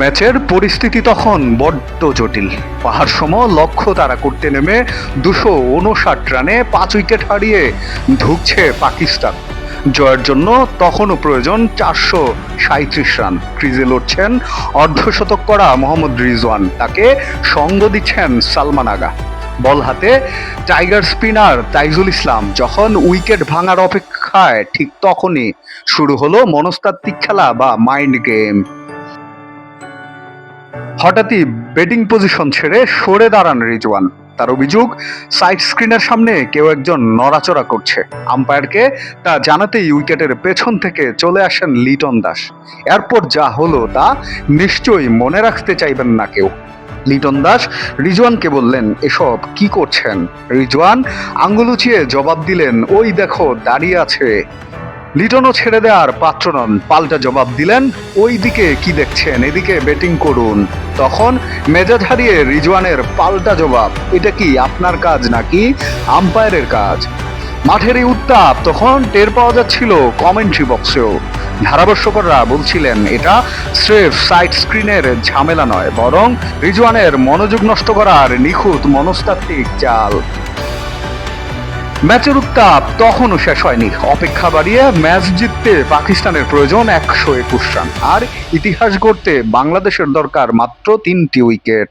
ম্যাচের পরিস্থিতি তখন বড্ড জটিল। পাহাড়সম লক্ষ্য তারা করতে নেমে 259 রানে 5 উইকেট হারিয়ে ধুঁকছে পাকিস্তান। জয়ের জন্য তখনও প্রয়োজন 437 রান। ক্রিজে লড়ছেন অর্ধশতক করা মোহাম্মদ রিজওয়ান, তাকে সঙ্গ দিচ্ছেন সালমান আগা। বল হাতে টাইগার স্পিনার তাইজুল ইসলাম যখন উইকেট ভাঙার অপেক্ষায়, ঠিক তখনই শুরু হলো মনস্তাত্ত্বিক খেলা বা মাইন্ড গেম। হঠাৎই ব্যাটিং পজিশন ছেড়ে সরে দাঁড়ান রিজওয়ান। তার অভিযোগ, সাইড স্ক্রিনের সামনে কেউ একজন নড়াচড়া করছে। আম্পায়ারকে তা জানাতেই উইকেটের পেছন থেকে চলে আসেন লিটন দাস। এরপর যা হলো তা নিশ্চয়ই মনে রাখতে চাইবেন না কেউ। লিটন দাস রিজওয়ানকে বললেন, এসব কি করছেন? রিজওয়ান আঙ্গুল উঁচিয়ে জবাব দিলেন, ওই দেখো দাঁড়িয়ে আছে। লিটনও ছেড়ে দেওয়ার পাত্র নন, পাল্টা জবাব দিলেন, ওই দিকে কি দেখছেন, এদিকে ব্যাটিং করুন। তখন মেজাজ হারিয়ে রিজওয়ানের পাল্টা জবাব, এটা কি আপনার কাজ নাকি আম্পায়ারের কাজ? মাঠের এই উত্তাপ তখন টের পাওয়া যাচ্ছিল কমেন্ট্রি বক্সেও। ধারাভাষ্যকাররা বলছিলেন, এটা স্রেফ সাইড স্ক্রিনের ঝামেলা নয়, বরং রিজওয়ানের মনোযোগ নষ্ট করার নিখুঁত মনস্তাত্ত্বিক চাল। ম্যাচের উত্তাপ তখনও শেষ হয়নি। অপেক্ষা বাড়িয়ে ম্যাচ জিততে পাকিস্তানের প্রয়োজন 121 রান, আর ইতিহাস গড়তে বাংলাদেশের দরকার মাত্র 3টি উইকেট।